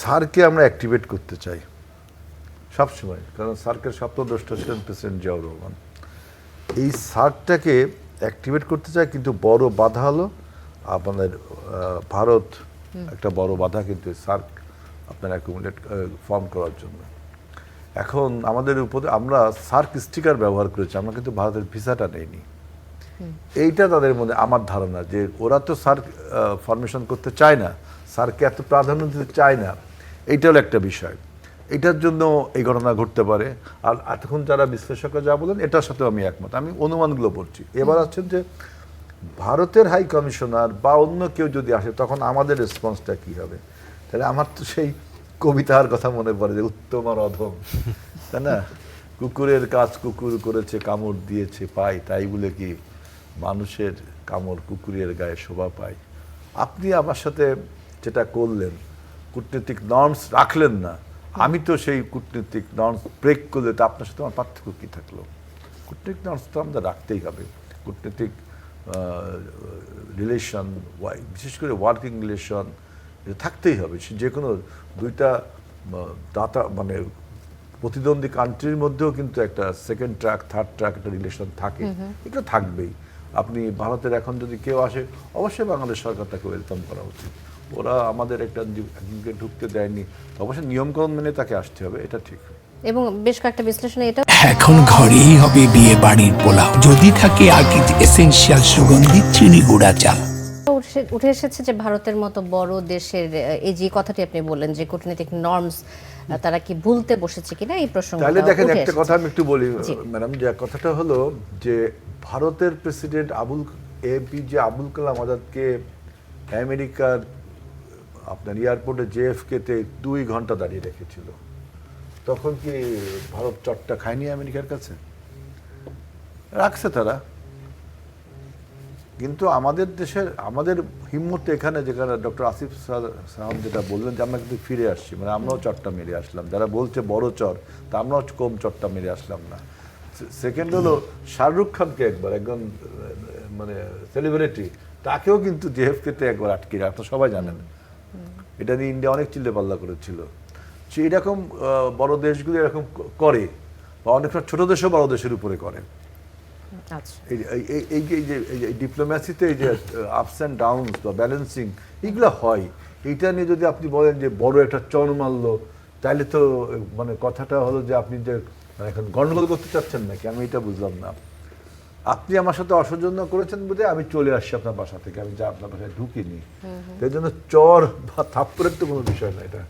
সার্ককে আমরা অ্যাক্টিভেট করতে চাই সবসময়, কারণ সার্কের স্বপ্নদ্রষ্টা ছিলেন প্রেসিডেন্ট জিয়াউর রহমান। এই সার্কটাকে অ্যাক্টিভেট করতে চাই, কিন্তু বড় বাধা হলো আপনাদের ভারত একটা বড় বাধা কিন্তু সার্ক আপনার অ্যাকুমুলেট ফর্ম করার জন্য। এখন আমাদের উপরে আমরা সার্ক স্টিকার ব্যবহার করেছি, আমরা কিন্তু ভারতের ভিসাটা নেইনি। এইটা তাদের মধ্যে আমার ধারণা যে ওরা তো সার্ক ফরমেশন করতে চায় না, সার্ককে এত প্রাধান্য দিতে চায় না, এইটা হলো একটা বিষয়। এটার জন্য এই ঘটনা ঘটতে পারে। আর এতক্ষণ যারা বিশ্লেষকরা যা বলেন এটার সাথেও আমি একমত, আমি অনুমানগুলো বলছি। এবার আছেন যে ভারতের হাই কমিশনার বা অন্য কেউ যদি আসে তখন আমাদের রেসপন্সটা কি হবে। তাহলে আমার তো সেই কবিতার কথা মনে পড়ে যে উত্তম আর অধম, তাই না? কুকুরের কাজ কুকুর করেছে, কামড় দিয়েছে পায়, তাই বলে কি মানুষের কামড় কুকুরের গায়ে শোভা পায়। আপনি আমার সাথে যেটা করলেন, কূটনৈতিক নর্মস রাখলেন না, আমি তো সেই কূটনৈতিক নর্মস ব্রেক করলে তো আপনার সাথে আমার পার্থক্য কী থাকলো? কূটনৈতিক নর্মস তো আমাদের রাখতেই হবে। কূটনৈতিক রিলেশন, বিশেষ করে ওয়ার্কিং রিলেশন থাকতেই হবে। যে কোনো দুইটা দাতা মানে প্রতিদ্বন্দ্বী কান্ট্রির মধ্যেও কিন্তু একটা সেকেন্ড ট্র্যাক থার্ড ট্র্যাক একটা রিলেশন থাকে, এটা থাকবেই। আপনি ভারতের এখন যদি কেউ আসে, অবশ্যই বাংলাদেশ সরকার তাকে ওয়েলকাম করা উচিত। ওরা আমাদের একজনকে ঢুকতে দেয়নি, অবশ্যই নিয়মকানুন মেনে তাকে আসতে হবে, এটা ঠিক। এবং বেশ কয়েকটা বিশ্লেষণে এটা এখন ঘরেই হবে বিয়ে বাড়ির পোলাও, যদি থাকে আকিজ এসেনশিয়াল সুগন্ধি চিনি গুঁড়া চাল। উঠে এসেছে যে ভারতের মতো বড় দেশের এই যে কথাটি আপনি বললেন যে কূটনৈতিক নর্মস তারা কি ভুলতে বসেছে কিনা এই প্রসঙ্গ। তাহলে দেখেন একটা কথা আমি একটু বলি ম্যাডাম, যে কথাটা হলো যে ভারতের প্রেসিডেন্ট APJ আবুল কালাম আজাদকে আমেরিকার আপনার এয়ারপোর্টে JFK-তে 2 ঘন্টা দাঁড়িয়ে রেখেছিল। তখন কি ভারত চটটা খায়নি আমেরিকার কাছে? রাখছে তারা। কিন্তু আমাদের দেশের আমাদের হিম্মত এখানে, যেখানে ডক্টর আসিফ সালাম যেটা বললেন যে আমরা কিন্তু ফিরে আসছি, মানে আমরাও চটটা মেরে আসলাম। যারা বলছে বড় চর, তা আমরাও কম চটটা মেরে আসলাম না। সেকেন্ড হলো শাহরুখ খানকে একবার, একজন মানে সেলিব্রিটি, তাকেও কিন্তু JFK-তে একবার আটকে রাখতো, সবাই জানেন। এটা নিয়ে ইন্ডিয়া অনেক চিল্লে পাল্লা করেছিল। সে এরকম বড় দেশগুলো এরকম করে, বা অনেক ছোট দেশও বড় দেশের উপরে করে। এই যে ডিপ্লোম্যাসিতে এই যে আপস অ্যান্ড ডাউনস বা ব্যালেন্সিং এগুলো হয়, এইটা নিয়ে যদি আপনি বলেন যে বড় একটা চর মারলো, তাহলে তো মানে কথাটা হলো যে আপনি যে এখন গন্ডগোল করতে চাচ্ছেন নাকি, আমি এটা বুঝলাম না। আপনি আমার সাথে অসৌজন্য করেছেন বলে আমি চলে আসছি আপনার বাসা থেকে, আমি যা আপনার বাসায় ঢুকিনি। এই জন্য চর বা থাপ্পড়ের তো কোনো বিষয় না এটা।